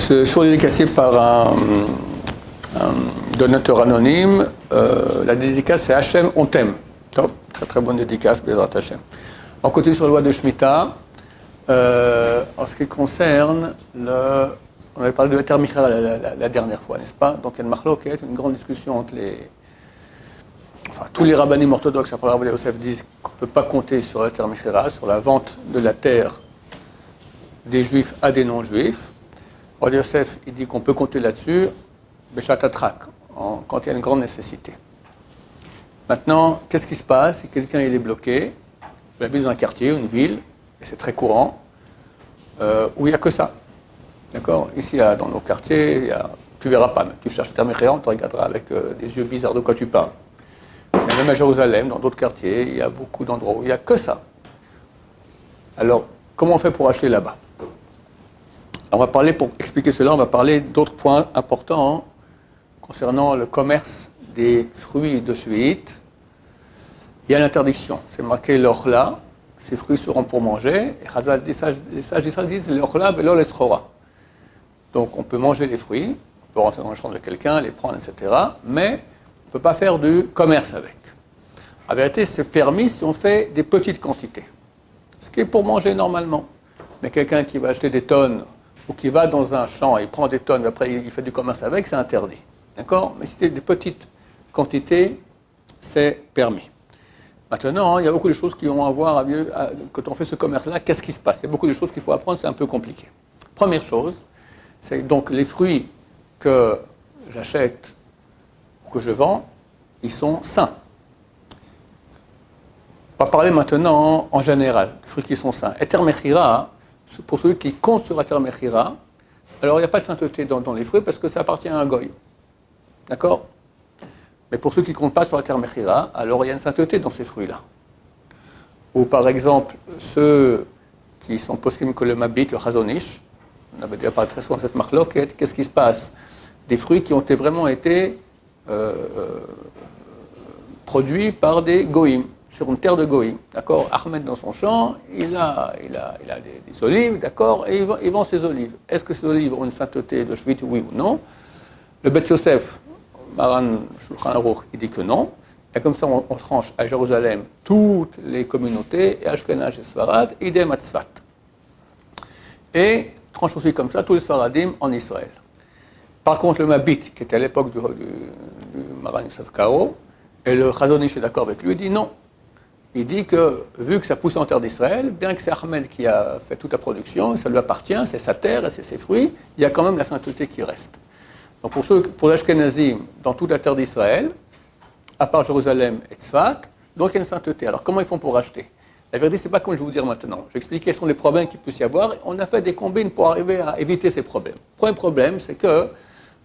Ce jour dédicacé par un donateur anonyme. La dédicace, c'est Hachem, on t'aime. Très très bonne dédicace, Bézrat Hachem. On continue sur la loi de Shemitah. En ce qui concerne on avait parlé de l'Eter Michira la dernière fois, n'est-ce pas? Donc il y a une marloquette, une grande discussion entre tous les rabbinim orthodoxes, après Rav Yosef, disent qu'on ne peut pas compter sur l'Eter Michira, sur la vente de la terre des juifs à des non-juifs. Rav Yosef, il dit qu'on peut compter là-dessus, Beshat Atrak, quand il y a une grande nécessité. Maintenant, qu'est-ce qui se passe si quelqu'un il est bloqué? Il habite dans un quartier, une ville, et c'est très courant, où il n'y a que ça. D'accord? Ici, dans nos quartiers, tu ne verras pas, mais tu cherches Eter Michira, on te regardera avec des yeux bizarres de quoi tu parles. Mais même à Jérusalem, dans d'autres quartiers, il y a beaucoup d'endroits où il n'y a que ça. Alors, comment on fait pour acheter là-bas? Pour expliquer cela, on va parler d'autres points importants concernant le commerce des fruits de Shvi'it. Il y a l'interdiction, c'est marqué l'orla, ces fruits seront pour manger, et les sages d'Israël disent l'orla velo l'eschora. Donc on peut manger les fruits, on peut rentrer dans le champ de quelqu'un, les prendre, etc., mais on ne peut pas faire du commerce avec. En vérité, c'est permis si on fait des petites quantités, ce qui est pour manger normalement. Mais quelqu'un qui va acheter des tonnes, ou qui va dans un champ, il prend des tonnes, mais après il fait du commerce avec, c'est interdit. D'accord? Mais si c'est des petites quantités, c'est permis. Maintenant, il y a beaucoup de choses qui vont avoir à voir, quand on fait ce commerce-là, qu'est-ce qui se passe? Il y a beaucoup de choses qu'il faut apprendre, c'est un peu compliqué. Première chose, c'est donc les fruits que j'achète ou que je vends, ils sont sains. On va parler maintenant en général, des fruits qui sont sains. Eter Michira, pour celui qui compte sur Eter Michira, alors il n'y a pas de sainteté dans les fruits parce que ça appartient à un goy. D'accord? Mais pour ceux qui ne comptent pas sur Eter Michira, alors il y a une sainteté dans ces fruits-là. Ou par exemple, ceux qui sont poskim que le mabit, le chazonish, on avait déjà parlé très souvent de cette marloquette, qu'est-ce qui se passe? Des fruits qui ont vraiment été produits par des goïms, sur une terre de goïms. D'accord? Ahmed dans son champ, il a des olives, d'accord, et il vend ses olives. Est-ce que ces olives ont une sainteté de Shvit, oui ou non? Le Bet Yosef, Maran Shulchan Aruch, il dit que non. Et comme ça, on tranche à Jérusalem toutes les communautés, et Ashkenaz et Sfarad, idem à Tzfat. Et tranche aussi comme ça tous les Sfaradim en Israël. Par contre, le Mabit, qui était à l'époque du Maran Yosef Karo, et le Chazonish est d'accord avec lui, il dit non. Il dit que, vu que ça pousse en terre d'Israël, bien que c'est Ahmed qui a fait toute la production, ça lui appartient, c'est sa terre et c'est ses fruits, il y a quand même la sainteté qui reste. Donc pour l'Ashkenazim, dans toute la terre d'Israël, à part Jérusalem et Tzfat, donc il y a une sainteté. Alors comment ils font pour acheter? La vérité, ce n'est pas comme je vais vous dire maintenant. Je vais expliquer quels sont les problèmes qu'il peut y avoir. On a fait des combines pour arriver à éviter ces problèmes. Le premier problème, c'est que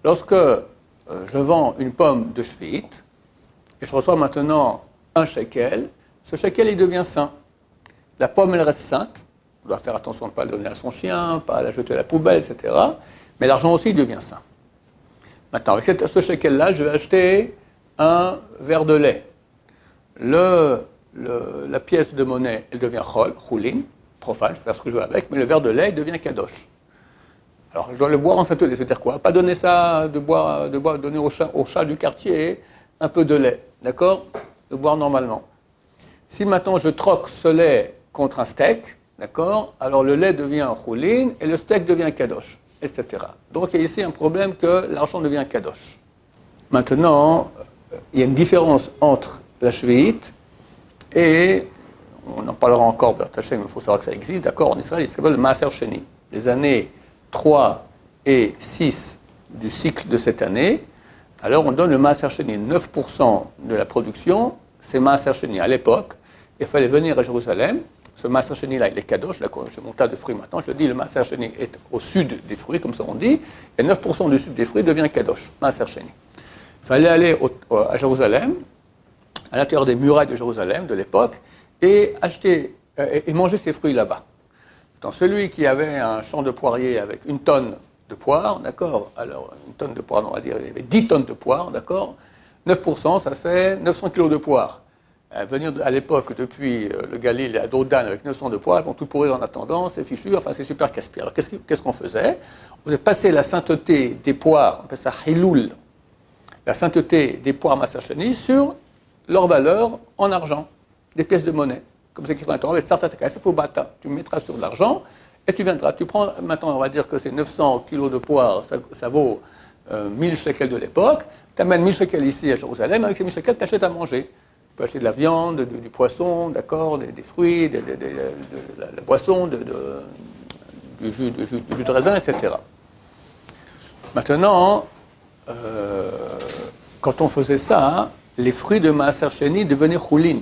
lorsque je vends une pomme de Shvi'it, et je reçois maintenant un shekel, ce shekel, il devient saint. La pomme, elle reste sainte. On doit faire attention de ne pas la donner à son chien, pas la jeter à la poubelle, etc. Mais l'argent aussi devient saint. Maintenant, avec ce shekel-là, je vais acheter un verre de lait. La pièce de monnaie, elle devient choulin, profane, je vais faire ce que je veux avec, mais le verre de lait devient kadosh. Alors, je dois le boire en sainteté, c'est-à-dire quoi? Pas donner ça, donner au chat du quartier un peu de lait, d'accord? De boire normalement. Si maintenant je troque ce lait contre un steak, d'accord? Alors le lait devient choulin et le steak devient kadosh, etc. Donc il y a ici un problème que l'argent devient kadosh. Maintenant, il y a une différence entre la Shvi'it et, on en parlera encore, il faut savoir que ça existe, d'accord, en Israël, il s'appelle le Maaser Sheni. Les années 3 et 6 du cycle de cette année, alors on donne le Maaser Sheni. 9% de la production, c'est Maaser Sheni. À l'époque, il fallait venir à Jérusalem. Ce Maaser Sheni-là, il est kadosh. Là, j'ai mon tas de fruits maintenant. Je dis le Maaser Sheni est au sud des fruits, comme ça on dit. Et 9% du sud des fruits devient kadosh, Maaser Sheni. Il fallait aller à Jérusalem, à l'intérieur des murailles de Jérusalem de l'époque, et acheter et manger ces fruits là-bas. Dans celui qui avait un champ de poirier avec une tonne de poire, d'accord? Alors, une tonne de poire, on va dire, il y avait 10 tonnes de poire, d'accord? 9%, ça fait 900 kilos de poire. venir à l'époque depuis le Galil à Dodan avec 900 de poids, elles vont tout pourrir en attendant, c'est fichu, enfin c'est super casse-pied. Alors qu'est-ce qu'on faisait? On faisait passer la sainteté des poires, on appelle ça hiloul, la sainteté des poires Masercheni sur leur valeur en argent, des pièces de monnaie. Comme c'est écrit dans la Torah, tu mettras sur de l'argent et tu viendras. Tu prends, maintenant on va dire que c'est 900 kilos de poires, ça vaut 1000 shekels de l'époque, tu amènes 1000 shekels ici à Jérusalem, avec ces 1000 shekels tu achètes à manger. Tu peux acheter de la viande, du poisson, d'accord, des fruits, de la boisson, du jus de raisin, etc. Maintenant, quand on faisait ça, les fruits de Maaser Sheni devenaient choulin.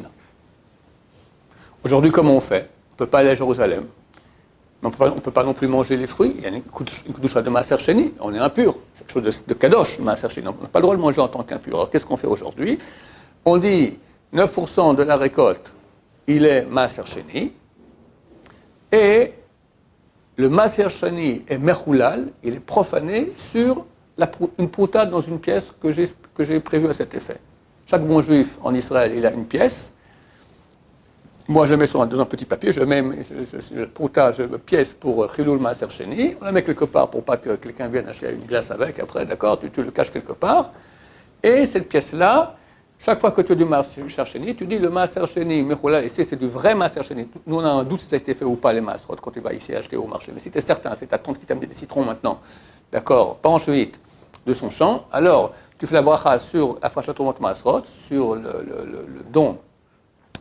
Aujourd'hui, comment on fait? On ne peut pas aller à Jérusalem. Mais on ne peut pas non plus manger les fruits. Il y a une kudusha de Maaser Sheni, on est impur. C'est quelque chose de kadosh, Maaser Sheni. On n'a pas le droit de manger en tant qu'impur. Alors qu'est-ce qu'on fait aujourd'hui? On dit 9% de la récolte, il est Maaser Sheni. Et le Maaser Sheni est mechoulal, il est profané sur une prouta dans une pièce que j'ai prévue à cet effet. Chaque bon juif en Israël, il a une pièce. Moi, je mets dans un petit papier, je mets le prouta, pièce pour Chilul Maaser Sheni. On la met quelque part pour pas que quelqu'un vienne acheter une glace avec. Après, d'accord, tu le caches quelque part. Et cette pièce-là, chaque fois que tu as du Maaser Sheni, tu dis le Maaser Sheni, Mechoulal, ici c'est du vrai Maaser Sheni. Nous, on a un doute si ça a été fait ou pas, les Maaserot, quand tu vas ici acheter au marché. Mais si tu es certain, c'est ta tante qui t'a mis des citrons maintenant, d'accord, pas en chevite, de son champ, alors tu fais la bracha sur Afrachat Trumot Maaserot, sur le don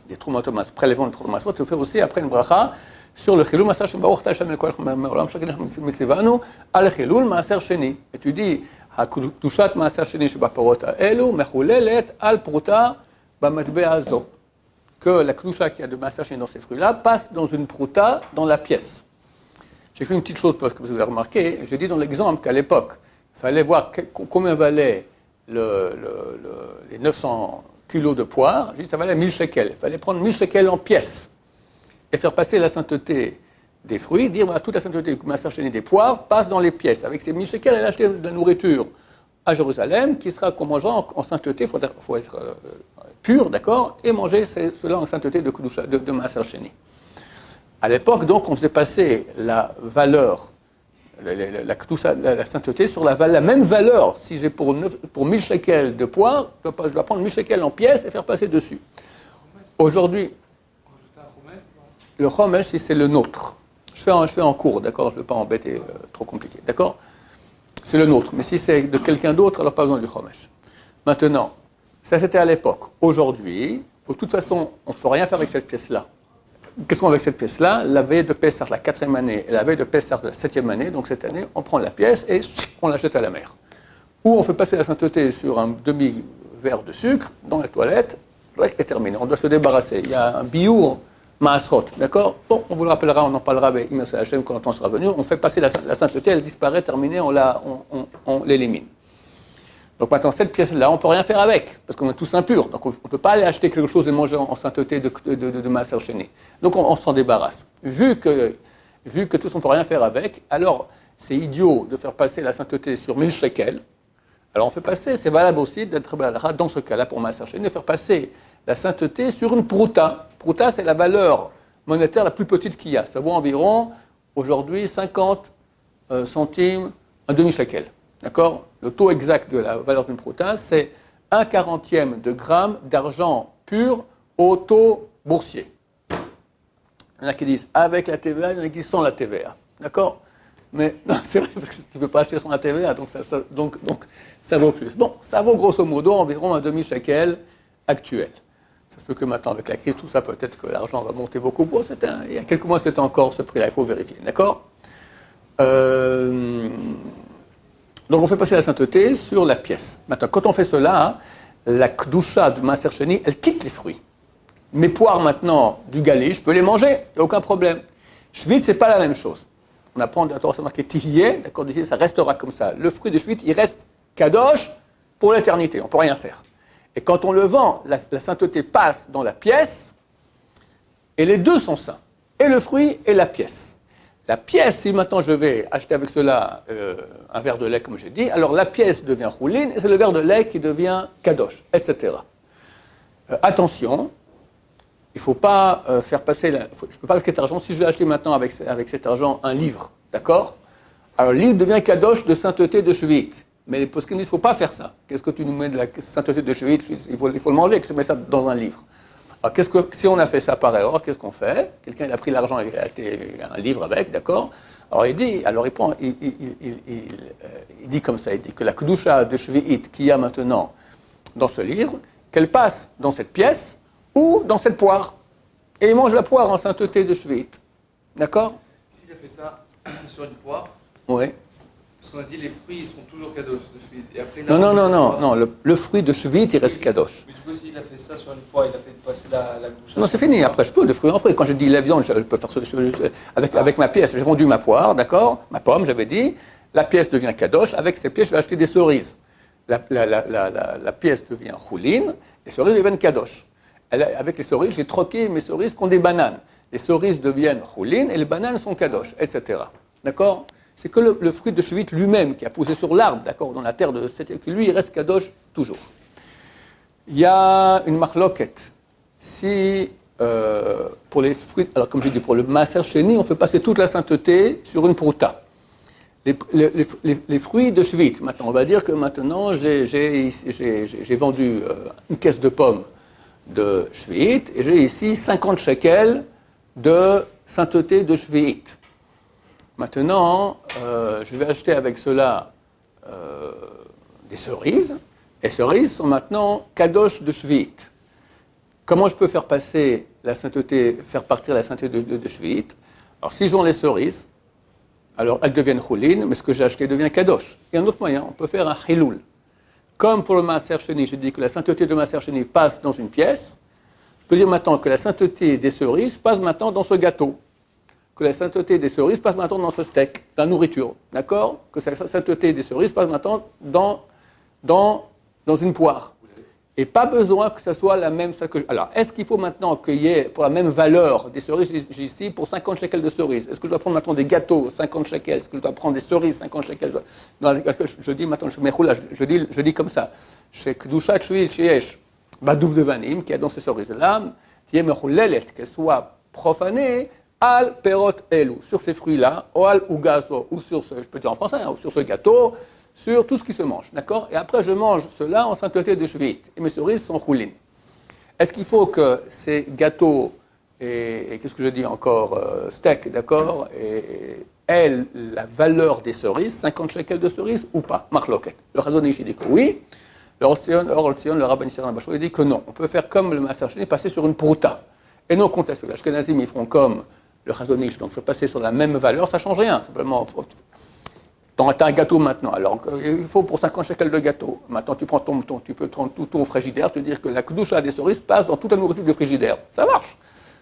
des Trumot Maaserot, prélèvement des Trumot Maaserot, tu fais aussi après une bracha sur le Chilul Maaser Sheni, Baruch Hashem El Kol Me'olam Shekhinach Mitzivanu, Al Chilul Maaser Sheni. Et tu dis, הקדושת מעשר שני שבפירות האלו מחוללת על פרוטה במטבע הזו. Que la kedusha qui a de Maaser Sheni dans ces fruits-là passe dans une prouta dans la pièce. J'ai fait une petite chose parce que vous avez remarqué, j'ai dit dans l'exemple qu'à l'époque, il fallait voir combien valait les 900 kilos de poire. J'ai dit ça valait 1000 shekels. Il fallait prendre 1000 shekels en pièces et faire passer la sainteté des fruits, dire voilà, toute la sainteté du Maaser Sheni des poires passe dans les pièces. Avec ces 1000 shekels, elle a acheté de la nourriture à Jérusalem qui sera qu'on mangera en sainteté, il faut être pur, d'accord, et manger cela en sainteté de Maaser Sheni. À l'époque, donc, on faisait passer la valeur, la sainteté sur la même valeur. Si j'ai pour 1000 shekels de poire, je dois prendre 1000 shekels en pièces et faire passer dessus. Aujourd'hui, le chomesh, si c'est le nôtre. Je fais en cours, d'accord, je ne veux pas embêter, trop compliqué, d'accord. C'est le nôtre, mais si c'est de quelqu'un d'autre, alors pas besoin du chomesh. Maintenant, ça c'était à l'époque. Aujourd'hui, de toute façon, on ne peut rien faire avec cette pièce-là. Qu'est-ce qu'on fait avec cette pièce-là? La veille de Pessah, la 4e année, et la veille de Pessah, la 7e année, donc cette année, on prend la pièce et on la jette à la mer. Ou on fait passer la sainteté sur un demi-verre de sucre dans la toilette, et terminé. On doit se débarrasser. Il y a un biour Maasrot, d'accord? Bon, on vous le rappellera, on en parlera avec Imam Hashem quand le temps sera venu. On fait passer la sainteté, elle disparaît, terminée, on l'élimine. Donc maintenant, cette pièce-là, on ne peut rien faire avec, parce qu'on est tous impurs. Donc on ne peut pas aller acheter quelque chose et manger en sainteté de Maaser Sheni. Donc on s'en débarrasse. Vu que tous on ne peut rien faire avec, alors c'est idiot de faire passer la sainteté sur 1000 shekels. Alors on fait passer, c'est valable aussi d'être dans ce cas-là pour Maaser Sheni, de faire passer la sainteté sur une prouta. Prouta, c'est la valeur monétaire la plus petite qu'il y a. Ça vaut environ, aujourd'hui, 50 centimes, un demi-shekel. D'accord? Le taux exact de la valeur d'une prouta, c'est 1/40e de gramme d'argent pur au taux boursier. Il y en a qui disent avec la TVA, il y en a qui disent sans la TVA. D'accord? Mais non, c'est vrai, parce que tu ne peux pas acheter sans la TVA, donc ça vaut plus. Bon, ça vaut grosso modo environ un demi-shekel actuel. Ça se peut que maintenant, avec la crise, tout ça, peut-être que l'argent va monter beaucoup. Bon, il y a quelques mois, c'était encore ce prix-là, il faut vérifier. D'accord? Donc on fait passer la sainteté sur la pièce. Maintenant, quand on fait cela, la kdusha de Maaser Sheni, elle quitte les fruits. Mes poires maintenant du Galil, je peux les manger, il n'y a aucun problème. Shvit, c'est pas la même chose. On apprend dans la Torah, c'est marqué tihye, d'accord, ça restera comme ça. Le fruit de Shvit, il reste kadosh pour l'éternité, on ne peut rien faire. Et quand on le vend, la sainteté passe dans la pièce, et les deux sont saints, et le fruit et la pièce. La pièce, si maintenant je vais acheter avec cela un verre de lait, comme j'ai dit, alors la pièce devient rouline, et c'est le verre de lait qui devient kadosh, etc. Attention, il ne faut pas faire passer... je ne peux pas avec cet argent, si je vais acheter maintenant avec cet argent un livre, d'accord? Alors le livre devient kadosh de sainteté de Shvit. Mais les poskim disent qu'il ne faut pas faire ça. Qu'est-ce que tu nous mets de la sainteté de Shvit? Il faut le manger, que tu mets ça dans un livre. Alors si on a fait ça par erreur, qu'est-ce qu'on fait? Quelqu'un il a pris l'argent et il a acheté un livre avec, d'accord? Alors il dit comme ça, il dit que la kedusha de Shvi'it qu'il y a maintenant dans ce livre, qu'elle passe dans cette pièce ou dans cette poire. Et il mange la poire en sainteté de Shvi'it. D'accord? S'il a fait ça sur une poire, oui. Parce qu'on a dit les fruits ils seront toujours kadosh de Shvi'it. Et après, Non, le fruit de Shvi'it il reste kadosh. Mais du coup, s'il a fait ça sur une poire, il a fait passer la kedusha. Non, c'est fini. Après, je peux, de fruits en fruits. Quand je dis la viande, je peux faire ça avec ma pièce. J'ai vendu ma poire, d'accord? Ma pomme, j'avais dit. La pièce devient kadosh. Avec cette pièce, je vais acheter des cerises. La pièce devient choulin. Les cerises deviennent kadosh. Avec les cerises, j'ai troqué mes cerises contre des bananes. Les cerises deviennent choulin et les bananes sont kadosh, etc. D'accord? C'est que le fruit de Shvi'it lui-même, qui a poussé sur l'arbre, d'accord, dans la terre de cette... que lui, il reste kadosh toujours. Il y a une marloquette. Si, pour les fruits, alors comme je dis, pour le maaser sheni, on fait passer toute la sainteté sur une prouta. Les fruits de Shvi'it, maintenant, on va dire que maintenant, j'ai vendu une caisse de pommes de Shvi'it, et j'ai ici 50 shekels de sainteté de Shvi'it. Maintenant, je vais acheter avec cela des cerises. Les cerises sont maintenant kadosh de Shvi'it. Comment je peux faire passer la sainteté, faire partir la sainteté de Shvi'it? Alors, si je vends les cerises, alors elles deviennent choulin, mais ce que j'ai acheté devient kadosh. Il y a un autre moyen, on peut faire un chiloul. Comme pour le maaser sheni, j'ai dit que la sainteté de maaser sheni passe dans une pièce, je peux dire maintenant que la sainteté des cerises passe maintenant dans ce gâteau. Que la sainteté des cerises passe maintenant dans ce steak, dans la nourriture, d'accord? Que la sainteté des cerises passe maintenant dans une poire. Et pas besoin que ce soit la même... Alors, est-ce qu'il faut maintenant qu'il y ait, pour la même valeur des cerises, j'ai ici, pour 50 shekels de cerises, est-ce que je dois prendre maintenant des gâteaux, 50 shekels, est-ce que je dois prendre des cerises, 50 shekels? Je dis maintenant, je dis comme ça, chez Kedushat Shvi'it Sheyesh, Badouf de Vanim, qui est dans ces cerises-là, qui est mechoulelet, qu'elle soit profanée, al perot elu, sur ces fruits-là, ou al ou gazo, ou sur ce, je peux dire en français, ou sur ce gâteau, sur tout ce qui se mange, d'accord? Et après, je mange cela en sainteté de Shvi'it, et mes cerises sont choulines. Est-ce qu'il faut que ces gâteaux, et qu'est-ce que je dis encore, steak, d'accord, et aient la valeur des cerises, 50 shekels de cerises, ou pas? Marloquet. Le Chazon Ish dit que oui, le Ortzion, le Rabban Yisraël Bachou, il dit que non. On peut faire comme le maaser sheni, passer sur une prouta. Et non contesté. Les Ashkenazim, ils feront comme le Chazon Ish, donc il faut passer sur la même valeur, ça ne change rien. Simplement, tu as un gâteau maintenant, alors il faut pour 50 shekels de gâteau. Maintenant, tu peux prendre tout ton frigidaire, te dire que la kedusha des cerises passe dans toute la nourriture du frigidaire. Ça marche.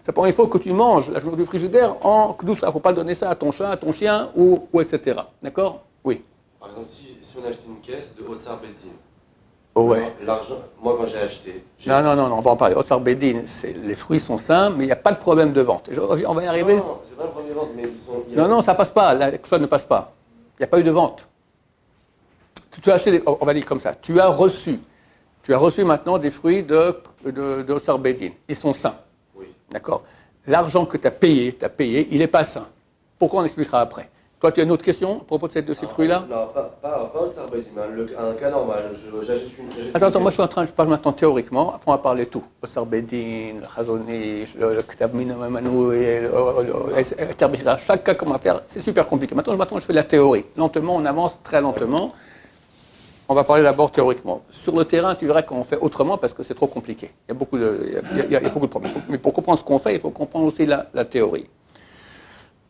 Simplement, il faut que tu manges la nourriture du frigidaire en kedusha. Il ne faut pas donner ça à ton chat, à ton chien, ou etc. D'accord? Oui. Par exemple, si on a acheté une caisse de Otsar Beddin, ouais. L'argent, moi quand j'ai acheté... Non, on va en parler. Otsar Beddin, les fruits sont sains, mais il n'y a pas de problème de vente. On va y arriver. Non, c'est pas le problème de vente, mais ils sont... Non, ça ne passe pas. La chose ne passe pas. Il n'y a pas eu de vente. Tu as acheté, on va dire comme ça, tu as reçu maintenant des fruits de Otsar Beddin. Ils sont sains. Oui. D'accord? L'argent que tu as payé, il n'est pas sain. Pourquoi on expliquera après? Toi, tu as une autre question à propos de ces fruits-là? Non, pas Otsar Beddin, mais un cas normal. J'achète une Attends, moi je parle maintenant théoriquement, après on va parler tout. Otsar Beddin, le Chazon Ish, le K'tab Minamanu, le Terbishra, chaque cas qu'on va faire, c'est super compliqué. Maintenant, je fais la théorie. Lentement, on avance très lentement. On va parler d'abord théoriquement. Sur le terrain, tu verras qu'on fait autrement parce que c'est trop compliqué. Il y a beaucoup de problèmes. Mais pour comprendre ce qu'on fait, il faut comprendre aussi la théorie.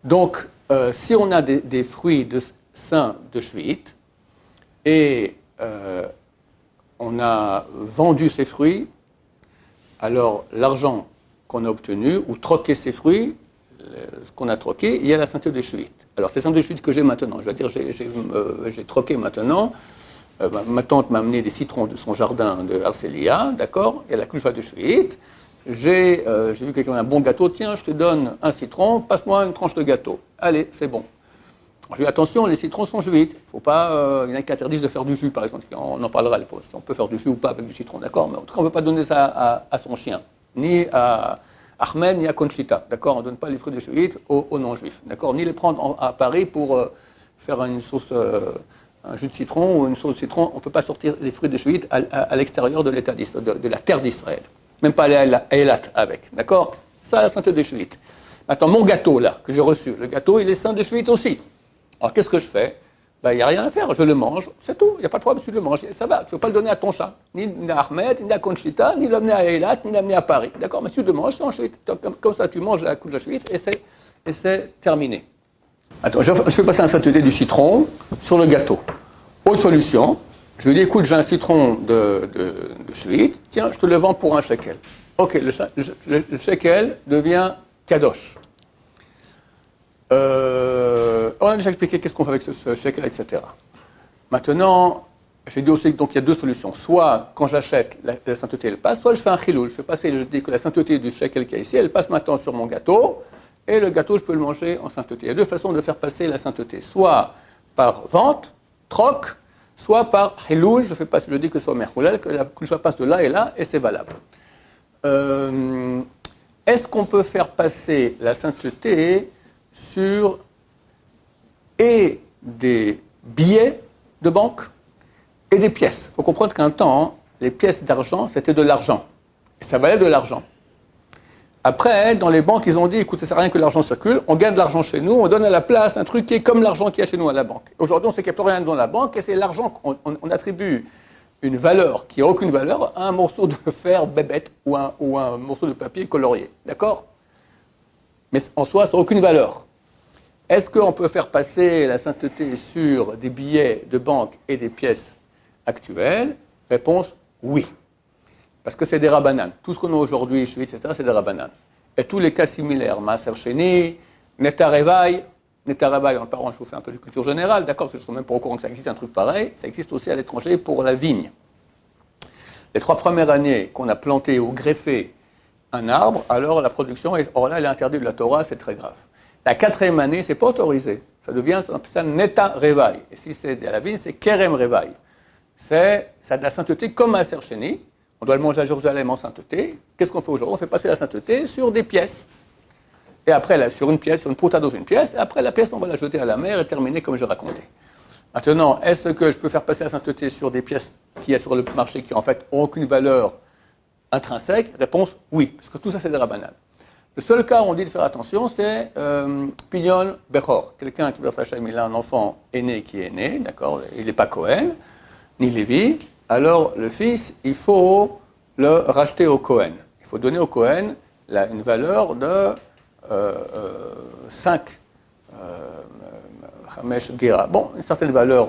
Donc, si on a des fruits sains de Shvi'it et on a vendu ces fruits, alors l'argent qu'on a obtenu ou troqué ces fruits, ce qu'on a troqué, il y a la sainteté de Shvi'it. Alors, c'est la sainteté de Shvi'it que j'ai maintenant. Je vais dire, j'ai troqué maintenant. Ma tante m'a amené des citrons de son jardin de Arcélia, d'accord? Il y a la kedusha de Shvi'it. J'ai vu quelqu'un a un bon gâteau, tiens, je te donne un citron, passe-moi une tranche de gâteau. Allez, c'est bon. Je dis attention, les citrons sont Shvi'it. Faut pas, il y en a qui interdisent de faire du jus, par exemple. On en parlera, on peut faire du jus ou pas avec du citron, d'accord? Mais en tout cas, on ne peut pas donner ça à son chien, ni à Ahmed ni à Conchita, d'accord? On ne donne pas les fruits de Chouït aux non-juifs, d'accord? Ni les prendre à Paris pour faire une sauce, un jus de citron ou une sauce de citron. On ne peut pas sortir les fruits de Chouït à l'extérieur de l'État de la terre d'Israël. Même pas aller à Eilat avec, d'accord? Ça, la sainteté de Chouït. Maintenant, mon gâteau, là, que j'ai reçu, le gâteau, il est saint de Chouït aussi. Alors, qu'est-ce que je fais? Ben, il n'y a rien à faire, je le mange, c'est tout. Il n'y a pas de problème, tu le manges, ça va. Tu ne veux pas le donner à ton chat, ni à Ahmed, ni à Conchita, ni l'amener à Eilat, ni l'amener à Paris. D'accord? Mais tu le manges, c'est en Chouït. Comme ça, tu manges la couche de Chouït et c'est terminé. Attends, je fais passer la sainteté du citron sur le gâteau. Autre solution, je lui dis, écoute, j'ai un citron de Chouït, tiens, je te le vends pour un shekel. Ok, le shekel devient kadosh. On a déjà expliqué qu'est-ce qu'on fait avec ce shekel, etc. Maintenant, j'ai dit aussi qu'il y a deux solutions. Soit, quand j'achète, la sainteté, elle passe, soit je fais un chiloul. Je dis que la sainteté du shekel qu'il y a ici, elle passe maintenant sur mon gâteau, et le gâteau, je peux le manger en sainteté. Il y a deux façons de faire passer la sainteté. Soit par vente, troc, soit par chiloul, je dis que ce soit merchoulel, que la couche passe de là, et c'est valable. Est-ce qu'on peut faire passer la sainteté sur et des billets de banque et des pièces? Il faut comprendre qu'un temps, les pièces d'argent, c'était de l'argent. Et ça valait de l'argent. Après, dans les banques, ils ont dit, écoute, ça ne sert à rien que l'argent circule, on gagne de l'argent chez nous, on donne à la place un truc qui est comme l'argent qu'il y a chez nous à la banque. Aujourd'hui, on sait qu'il n'y a plus rien dans la banque, et c'est l'argent qu'on attribue une valeur qui n'a aucune valeur à un morceau de fer bébête ou un morceau de papier colorié. D'accord? Mais en soi, ça n'a aucune valeur. Est-ce qu'on peut faire passer la sainteté sur des billets de banque et des pièces actuelles? Réponse, oui. Parce que c'est des rabbanan. Tout ce qu'on a aujourd'hui, etc., c'est des rabbanan. Et tous les cas similaires, Maaser Sheni, Neta Revaï, en parlant, je vous fais un peu de culture générale, d'accord, parce que je ne suis même pas au courant que ça existe un truc pareil, ça existe aussi à l'étranger pour la vigne. Les 3 premières années qu'on a planté ou greffé un arbre, alors la production, or là, elle est interdite de la Torah, c'est très grave. La 4e année, c'est pas autorisé. Ça devient ça Neta Revaï. Et si c'est à la vigne, c'est Kerem Revaï. Ça a de la sainteté comme un Sercheni. On doit le manger à Jérusalem en sainteté. Qu'est-ce qu'on fait aujourd'hui? On fait passer la sainteté sur des pièces. Et après, là, sur une pièce, sur une pouta dans une pièce. Et après, la pièce, on va la jeter à la mer et terminer comme j'ai raconté. Maintenant, est-ce que je peux faire passer la sainteté sur des pièces qui est sur le marché qui, en fait, n'ont aucune valeur intrinsèque? Réponse, oui. Parce que tout ça, c'est des rabbanan. Le seul cas où on dit de faire attention, c'est Pidyon Bechor. Quelqu'un qui, il a un enfant aîné qui est né, d'accord? Il n'est pas Cohen, ni Lévi. Alors, le fils, il faut le racheter au Cohen. Il faut donner au Cohen une valeur de 5 Hamesh Gera. Bon, une certaine valeur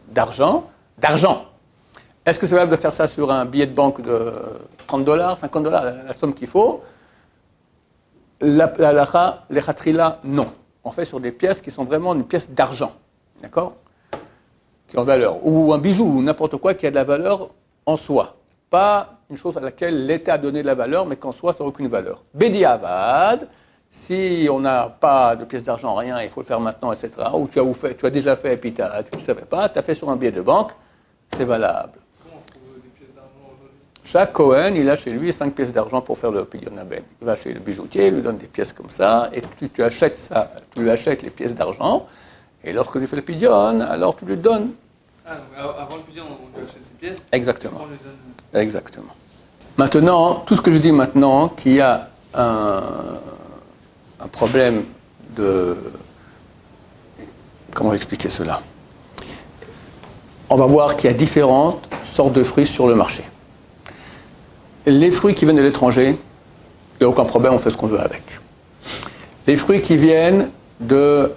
d'argent. Est-ce que c'est valable de faire ça sur un billet de banque de $30, $50, la somme qu'il faut? Les khatrila, non. On fait sur des pièces qui sont vraiment une pièce d'argent. D'accord? Qui ont valeur, ou un bijou, ou n'importe quoi qui a de la valeur en soi. Pas une chose à laquelle l'État a donné de la valeur, mais qu'en soi, ça n'a aucune valeur. Bedi Avad, si on n'a pas de pièces d'argent, rien, il faut le faire maintenant, etc., ou tu as déjà fait et puis tu ne savais pas, tu as fait sur un billet de banque, c'est valable. Comment on trouve des pièces d'argent aujourd'hui? Chaque Cohen, il a chez lui 5 pièces d'argent pour faire le Pidyon Aben. Il va chez le bijoutier, il lui donne des pièces comme ça, et tu achètes ça, tu lui achètes les pièces d'argent. Et lorsque tu fais le pidyon, alors tu lui donnes. Ah, donc avant le pidyon, on lui achète ses pièces. Exactement. On lui donne... Exactement. Maintenant, tout ce que je dis maintenant, qu'il y a un problème de. Comment expliquer cela? On va voir qu'il y a différentes sortes de fruits sur le marché. Les fruits qui viennent de l'étranger, il n'y a aucun problème, on fait ce qu'on veut avec. Les fruits qui viennent de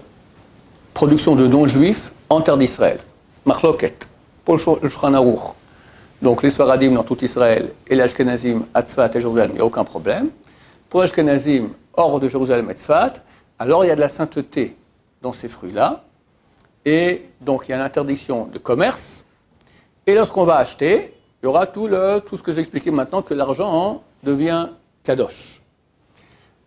production de non-juifs en terre d'Israël. Machloket, pour le Shulchan Aruch. Donc les Sfaradim dans tout Israël et les Ashkenazim à Tzfat et Jérusalem, il n'y a aucun problème. Pour les Ashkenazim hors de Jérusalem et Tzfat, alors il y a de la sainteté dans ces fruits-là. Et donc il y a l'interdiction de commerce. Et lorsqu'on va acheter, il y aura tout ce que j'ai expliqué maintenant, que l'argent devient kadosh.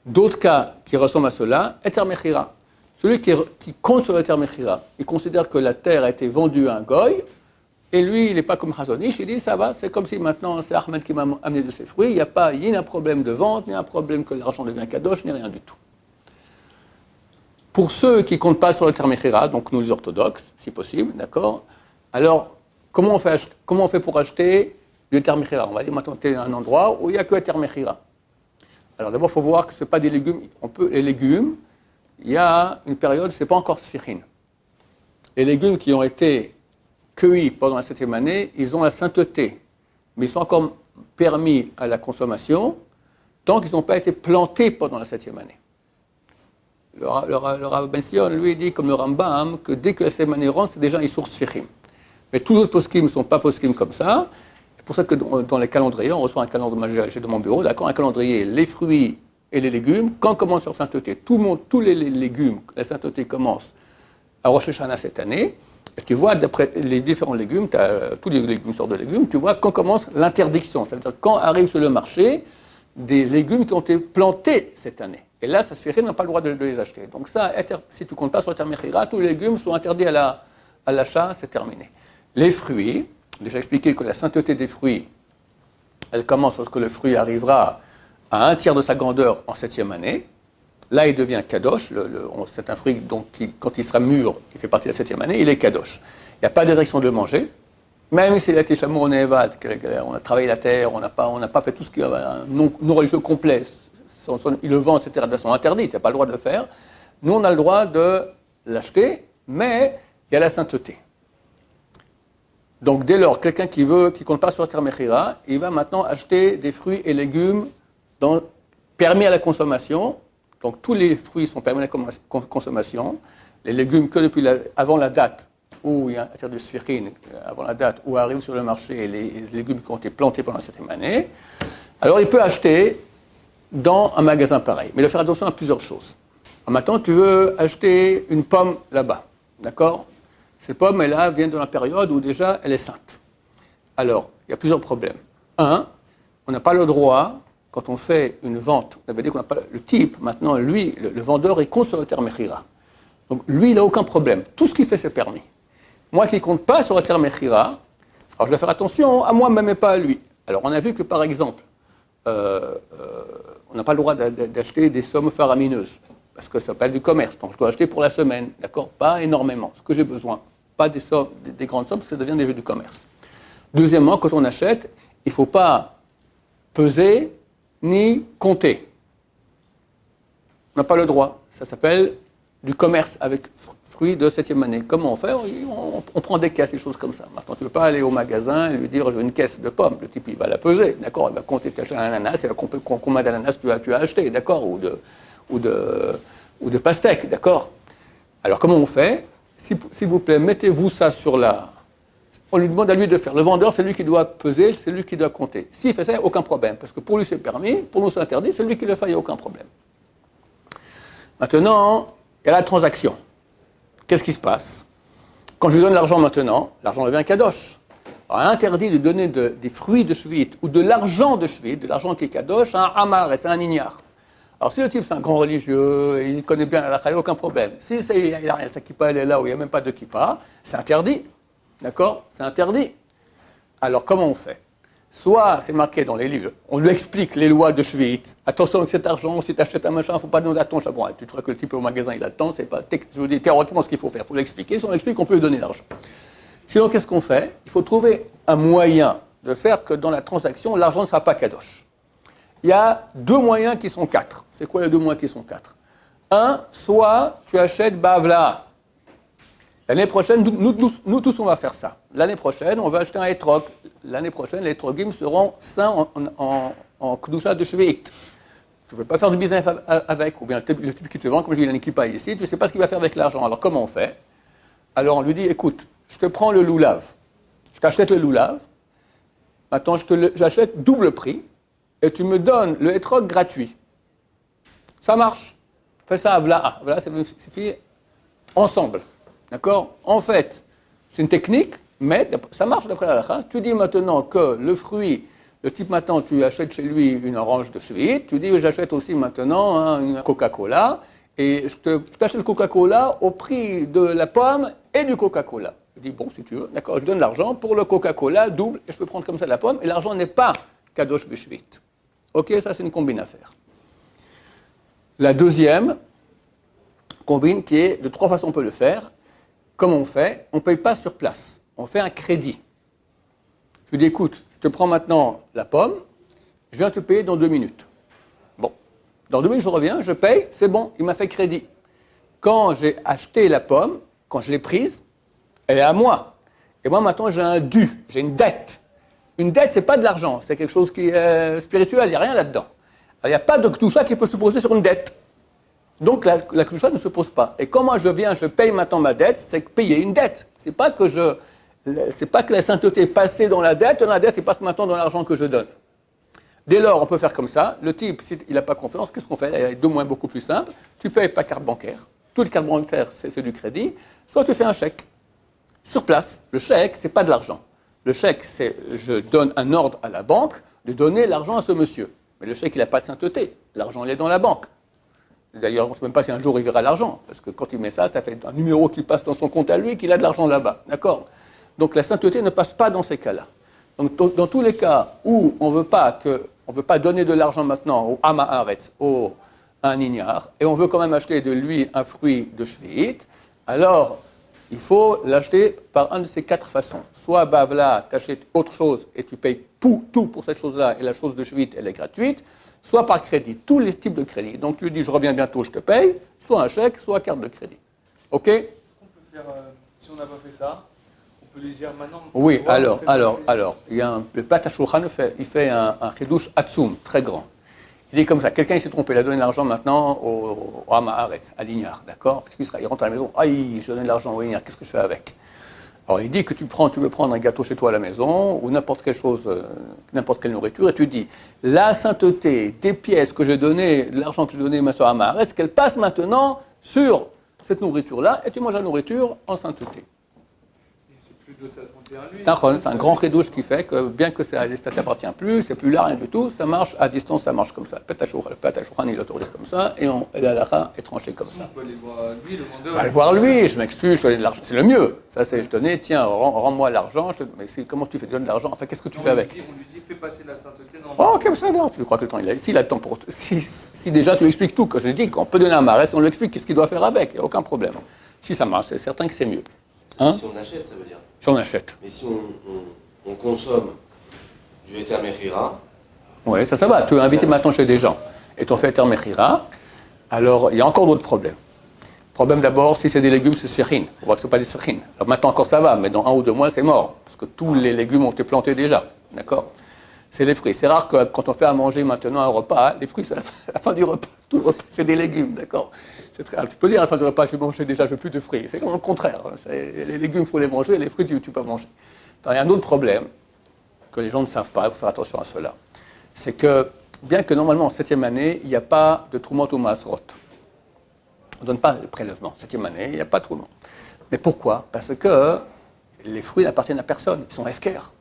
D'autres cas qui ressemblent à cela, Eter Mechira. Celui qui compte sur le terme Mechira, il considère que la terre a été vendue à un goy Et lui, il n'est pas comme Chazonish, il dit ça va, c'est comme si maintenant c'est Ahmed qui m'a amené de ses fruits, il n'y a pas ni un problème de vente, ni un problème que l'argent devient kadosh, ni rien du tout. Pour ceux qui ne comptent pas sur le terme Mechira, donc nous les orthodoxes, si possible, d'accord, alors comment on fait pour acheter le terme Mechira? On va dire maintenant tu es à un endroit où il n'y a que le terme Mechira. Alors d'abord, il faut voir que ce n'est pas des légumes, les légumes, il y a une période, ce n'est pas encore Sfirin. Les légumes qui ont été cueillis pendant la 7e année, ils ont la sainteté, mais ils sont encore permis à la consommation tant qu'ils n'ont pas été plantés pendant la 7e année. Le Rav Ben Sion, lui, dit, comme le Rambam, que dès que la 7e année rentre, c'est déjà une source Sfirim. Mais tous les autres poskim ne sont pas poskim comme ça. C'est pour ça que dans les calendriers, on reçoit un calendrier, j'ai dans mon bureau, d'accord, un calendrier, les fruits et les légumes, quand commence leur sainteté, tous les légumes, la sainteté commence à Rosh Hashanah cette année, et tu vois, d'après les différents légumes, tous les légumes sortent de légumes, tu vois quand commence l'interdiction, ça veut dire quand arrivent sur le marché des légumes qui ont été plantés cette année. Et là, ça se fait rien, on n'a pas le droit de les acheter. Donc ça, si tu ne comptes pas sur le terme Mechira, tous les légumes sont interdits à l'achat, c'est terminé. Les fruits, déjà expliqué que la sainteté des fruits, elle commence lorsque le fruit arrivera à un tiers de sa grandeur en 7e année. Là, il devient kadosh. C'est un fruit donc, qui, quand il sera mûr, il fait partie de la 7e année, il est kadosh. Il n'y a pas de direction de le manger. Même s'il a été chameau en Evad, on a travaillé la terre, on n'a pas fait tout ce qui est un non-religieux complet, il le vend, etc., de façon interdite, il n'y a pas le droit de le faire. Nous, on a le droit de l'acheter, mais il y a la sainteté. Donc, dès lors, quelqu'un qui ne compte pas sur le terme Mechira, il va maintenant acheter des fruits et légumes permis à la consommation. Donc, tous les fruits sont permis à la consommation. Les légumes que depuis avant la date où il y a un de sfirin, avant la date où arrivent sur le marché les légumes qui ont été plantés pendant cette année. Alors, il peut acheter dans un magasin pareil. Mais il faut faire attention à plusieurs choses. Maintenant, tu veux acheter une pomme là-bas, d'accord? Cette pomme, elle vient de la période où déjà elle est sainte. Alors, il y a plusieurs problèmes. Un, on n'a pas le droit, quand on fait une vente, ça veut dire qu'on n'a pas le type, maintenant, lui, le vendeur, il compte sur le terme Mechira. Donc, lui, il n'a aucun problème. Tout ce qu'il fait, c'est permis. Moi qui ne compte pas sur le terme Mechira, alors je dois faire attention à moi-même et pas à lui. Alors, on a vu que, par exemple, on n'a pas le droit d'acheter des sommes faramineuses, parce que ça s'appelle du commerce. Donc, je dois acheter pour la semaine, d'accord? Pas énormément, ce que j'ai besoin. Pas des grandes sommes, parce que ça devient des jeux du commerce. Deuxièmement, quand on achète, il ne faut pas peser ni compter. On n'a pas le droit. Ça s'appelle du commerce avec fruits de 7e année. Comment on fait? On prend des caisses, des choses comme ça. Maintenant, tu ne peux pas aller au magasin et lui dire « je veux une caisse de pommes ». Le type, il va la peser, d'accord? Il va compter, tu achètes un ananas, il va compter combien d'ananas tu as acheté, d'accord? Ou de pastèques, d'accord? Alors, comment on fait? S'il vous plaît, mettez-vous ça sur la... On lui demande à lui de faire. Le vendeur, c'est lui qui doit peser, c'est lui qui doit compter. S'il fait ça, il n'y a aucun problème. Parce que pour lui, c'est permis, pour nous, c'est interdit, c'est lui qui le fait, il n'y a aucun problème. Maintenant, il y a la transaction. Qu'est-ce qui se passe? Quand je lui donne l'argent maintenant, l'argent devient kadosh. Alors, interdit de donner des fruits de shvit ou de l'argent de shvit, de l'argent qui est kadosh, à un hamar, et c'est un ignare. Alors, si le type, c'est un grand religieux, il connaît bien la halakha, il n'y a aucun problème. Si il n'a rien, sa kippa, elle est là où il n'y a même pas de kippa, c'est interdit. D'accord? C'est interdit. Alors, comment on fait? Soit, c'est marqué dans les livres, on lui explique les lois de Shvit. Attention avec cet argent, si tu achètes un machin, il ne faut pas donner à ton chat. Bon, tu trouves que le type au magasin, il a le temps, c'est pas je vous dis théoriquement ce qu'il faut faire. Il faut l'expliquer. Si on l'explique, on peut lui donner l'argent. Sinon, qu'est-ce qu'on fait? Il faut trouver un moyen de faire que dans la transaction, l'argent ne sera pas kadosh. Il y a deux moyens qui sont quatre. C'est quoi les deux moyens qui sont quatre? Un, soit tu achètes Bavla. L'année prochaine, nous tous, on va faire ça. L'année prochaine, on va acheter un etrog. L'année prochaine, les etrogim seront sains en kdusha de shvit. Tu ne peux pas faire du business avec, ou bien le type qui te vend, comme je dis, il a une équipe ici, tu ne sais pas ce qu'il va faire avec l'argent. Alors, comment on fait? Alors, on lui dit, écoute, je te prends le loulav. Je t'achète le loulav. Maintenant, j'achète double prix. Et tu me donnes le etrog gratuit. Ça marche. Fais ça à Vla'a. Vla'a, ça signifie ensemble. D'accord? En fait, c'est une technique, mais ça marche d'après la halakha. Tu dis maintenant que le fruit, le type maintenant, tu achètes chez lui une orange de shvit, tu dis j'achète aussi maintenant une Coca-Cola, et je t'achète le Coca-Cola au prix de la pomme et du Coca-Cola. Je dis, bon, si tu veux, d'accord, je donne l'argent pour le Coca-Cola, double, et je peux prendre comme ça la pomme, et l'argent n'est pas kadosh b'shvit. Ok, ça c'est une combine à faire. La deuxième combine qui est, de 3 façons on peut le faire. Comment on fait? On ne paye pas sur place, on fait un crédit. Je lui dis, écoute, je te prends maintenant la pomme, je viens te payer dans 2 minutes. Bon, dans 2 minutes je reviens, je paye, c'est bon, il m'a fait crédit. Quand j'ai acheté la pomme, quand je l'ai prise, elle est à moi. Et moi, maintenant, j'ai un dû, j'ai une dette. Une dette, ce n'est pas de l'argent, c'est quelque chose qui est spirituel, il n'y a rien là-dedans. Il n'y a pas de kdusha qui peut se poser sur une dette. Donc, la kdusha ne se pose pas. Et quand moi, je paye maintenant ma dette, c'est payer une dette. C'est pas que la sainteté est passée dans la dette il passe maintenant dans l'argent que je donne. Dès lors, on peut faire comme ça. Le type, s'il n'a pas confiance, qu'est-ce qu'on fait? Il y a 2 moyens beaucoup plus simples. Tu ne payes pas carte bancaire. Toutes les cartes bancaires, c'est du crédit. Soit tu fais un chèque. Sur place, le chèque, ce n'est pas de l'argent. Le chèque, c'est je donne un ordre à la banque de donner l'argent à ce monsieur. Mais le chèque, il n'a pas de sainteté. L'argent, il est dans la banque. D'ailleurs, on ne sait même pas si un jour il verra l'argent. Parce que quand il met ça, ça fait un numéro qui passe dans son compte à lui, qu'il a de l'argent là-bas. D'accord? Donc la sainteté ne passe pas dans ces cas-là. Donc dans tous les cas où on ne veut pas donner de l'argent maintenant au Hamaharetz, à un ignare, et on veut quand même acheter de lui un fruit de Shvi'it, alors il faut l'acheter par un de ces 4 façons. Soit Bavla, tu achètes autre chose et tu payes tout pour cette chose-là, et la chose de Shvi'it, elle est gratuite, soit par crédit, tous les types de crédit. Donc tu lui dis, je reviens bientôt, je te paye, soit un chèque, soit carte de crédit. OK? On peut faire, si on n'a pas fait ça, on peut lui dire maintenant. Oui, alors, il y a le Plat HaShulchan, il fait un chidouche atzum, très grand. Il dit comme ça, quelqu'un s'est trompé, il a donné de l'argent maintenant au Hamaharetz, à l'Ignard, d'accord? Parce qu'il rentre à la maison, aïe, je donne de l'argent au Ignard, qu'est-ce que je fais avec? Alors il dit que tu veux prendre un gâteau chez toi à la maison, ou n'importe quelle chose, n'importe quelle nourriture, et tu dis, la sainteté des pièces que j'ai données, de l'argent que j'ai donné à ma soeur Hamaharetz, qu'elle passe maintenant sur cette nourriture-là, et tu manges la nourriture en sainteté. C'est un grand chidouche qui fait que, bien que ça ne t'appartient plus, c'est plus là, rien du tout, ça marche à distance, ça marche comme ça. Le Plat HaShulchan, il autorise comme ça, et la halakha est tranchée comme ça. On peut aller voir lui, le vendeur. On va aller voir lui, je m'excuse, je donne de l'argent. C'est le mieux. Ça, c'est je donnais, tiens, rends-moi l'argent. Mais comment tu fais? Tu donnes de l'argent. Enfin, qu'est-ce que tu fais avec? On lui dit, fais passer la sainteté dans. Oh, comme ça, non. Tu crois que le temps, il a. S'il a le temps pour. Si déjà tu lui expliques tout, que je dis qu'on peut donner un marès, on lui explique qu'est-ce qu'il doit faire avec, il n'y a aucun problème. Si ça marche, c'est certain que c'est mieux. Hein? Si on achète, ça veut dire. Si on achète. Mais si on consomme du Eter Mechira. Oui, ça va. Tu es invité maintenant chez des gens et tu en fais Eter Mechira. Alors, il y a encore d'autres problèmes. Problème d'abord, si c'est des légumes, c'est sirhin. Il faut voir que ce n'est pas des sirhin. Alors maintenant encore ça va, mais dans 1 ou 2 mois, c'est mort. Parce que tous les légumes ont été plantés déjà. D'accord? C'est les fruits. C'est rare que quand on fait à manger maintenant un repas, les fruits, c'est à la fin du repas. Tout le repas, c'est des légumes. D'accord? C'est très rare. Tu peux dire à la fin du repas, j'ai mangé déjà, je veux plus de fruits. C'est comme le contraire. Les légumes, il faut les manger, les fruits, tu peux manger. Il y a un autre problème que les gens ne savent pas, il faut faire attention à cela. C'est que, bien que normalement en 7e année, il n'y a pas de Trumot ou Maasrot. On ne donne pas de prélèvement. 7e année, il n'y a pas de Trumot. Mais pourquoi? Parce que les fruits n'appartiennent à personne, ils sont FKR.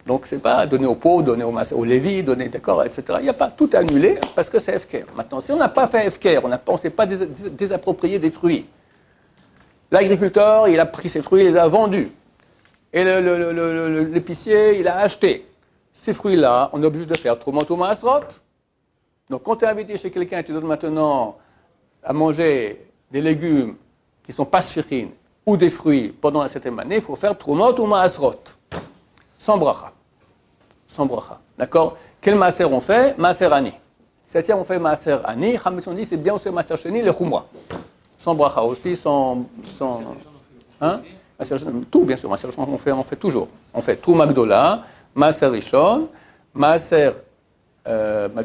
Donc, ce n'est pas donné aux pauvres, donné aux Lévis, donné, d'accord, etc. Il n'y a pas tout annulé parce que c'est FKR. Maintenant, si on n'a pas fait FKR, on ne s'est pas désapproprié des fruits. L'agriculteur, il a pris ses fruits, il les a vendus. Et l'épicier, il a acheté. Ces fruits-là, on est obligé de faire Trumot ou Maasrot. Donc, quand tu es invité chez quelqu'un et tu donnes maintenant à manger des légumes qui ne sont pas sphirines ou des fruits pendant la 7e année, il faut faire Trumot ou Maasrot. Sans bracha. Sans bracha. D'accord? Quel maaser on fait? Maaser ani. 7e, on fait maaser ani. Chametz, on dit c'est bien aussi maaser sheni, le chumra. Sans bracha aussi, sans hein? Tout, bien sûr. Maaser on fait toujours. On fait Trouma Gdola, maaser rishon, maaser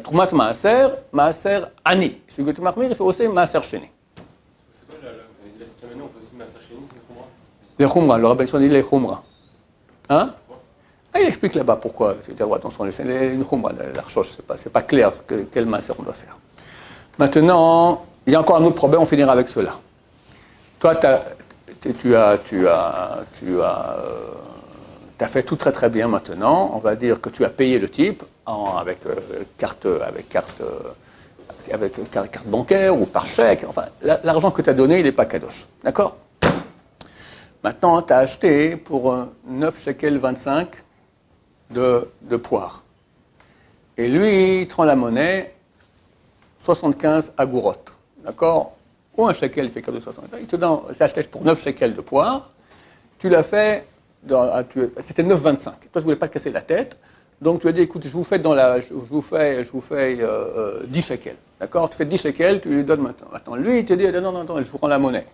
Troumat maaser, maaser ani. Celui que tu m'as il fait aussi maaser sheni. C'est quoi là, vous avez dit la 7e année, on fait aussi maaser sheni, c'est le chumra? Le chumra, le rabbin dit les chumra. Hein? Ah, il explique là-bas pourquoi. Attention, une chumra, l'archoche, c'est pas clair quel maaser on doit faire. Maintenant, il y a encore un autre problème, on finira avec cela. Toi, tu as fait tout très très bien maintenant. On va dire que tu as payé le type avec carte bancaire ou par chèque. Enfin, l'argent que tu as donné, il n'est pas kadosh. D'accord? Maintenant, tu as acheté pour 9 shekels 25 de poire. Et lui, il te rend la monnaie 75 agourotes. D'accord? Ou un shekel, il fait cadeau de 75. Il te donne, j'ai acheté pour 9 shekels de poire. Tu l'as fait, c'était 9,25. Toi, tu ne voulais pas te casser la tête. Donc, tu as dit, écoute, je vous fais 10 shekels. D'accord? Tu fais 10 shekels, tu lui donnes maintenant. Maintenant, lui, il te dit, non, je vous rends la monnaie.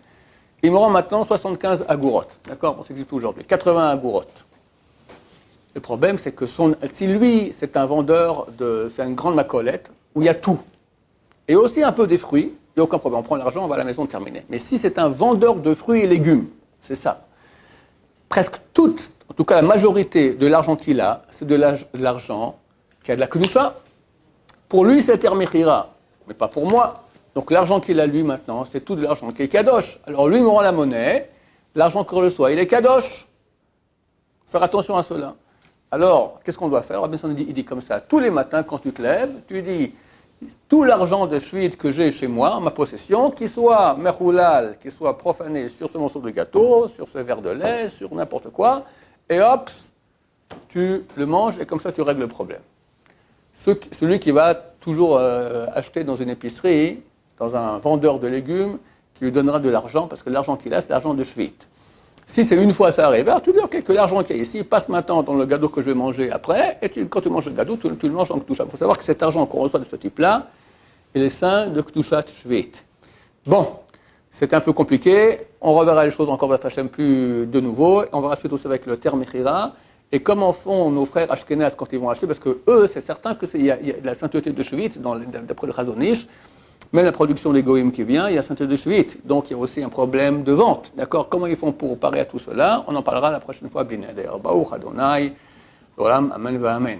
Il me rend maintenant 75 agourotes. D'accord? Bon, ça existe plus aujourd'hui. 80 agourotes. Le problème, c'est que si lui, c'est un vendeur, c'est une grande macolette, où il y a tout, et aussi un peu des fruits, il n'y a aucun problème. On prend l'argent, on va à la maison, terminé. Mais si c'est un vendeur de fruits et légumes, c'est ça. Presque toute, en tout cas la majorité de l'argent qu'il a, c'est de l'argent qui a de la kedusha. Pour lui, c'est termechira, mais pas pour moi. Donc l'argent qu'il a lui maintenant, c'est tout de l'argent qui est kadosh. Alors lui, il me rend la monnaie, l'argent que je reçois, il est kadosh. Faire attention à cela. Alors, qu'est-ce qu'on doit faire? Il dit comme ça, tous les matins, quand tu te lèves, tu dis, tout l'argent de suite que j'ai chez moi, en ma possession, qu'il soit mechoulal, qu'il soit profané sur ce morceau de gâteau, sur ce verre de lait, sur n'importe quoi, et hop, tu le manges et comme ça tu règles le problème. Celui qui va toujours acheter dans une épicerie, dans un vendeur de légumes, qui lui donnera de l'argent, parce que l'argent qu'il a, c'est l'argent de Shvit. Si c'est une fois ça arrive, alors tu dis, ok, que l'argent qu'il y a ici passe maintenant dans le gâteau que je vais manger après, et quand tu manges le gâteau, tu le manges en Kedusha. Il faut savoir que cet argent qu'on reçoit de ce type-là, il est saint de Kedushat Shvit. Bon, c'est un peu compliqué, on reverra les choses encore plus de nouveau, on verra surtout avec le terme Mechira, et comment font nos frères Ashkenaz quand ils vont acheter, parce que eux, c'est certain qu'il y a de la sainteté de Shvit, d'après le Chazonish. Même la production des goïms qui vient, il y a sainteté de Shvit. Donc il y a aussi un problème de vente. D'accord? Comment ils font pour parer à tout cela? On en parlera la prochaine fois. B'nei Baruch Adonai, Olam, Amen, Amen.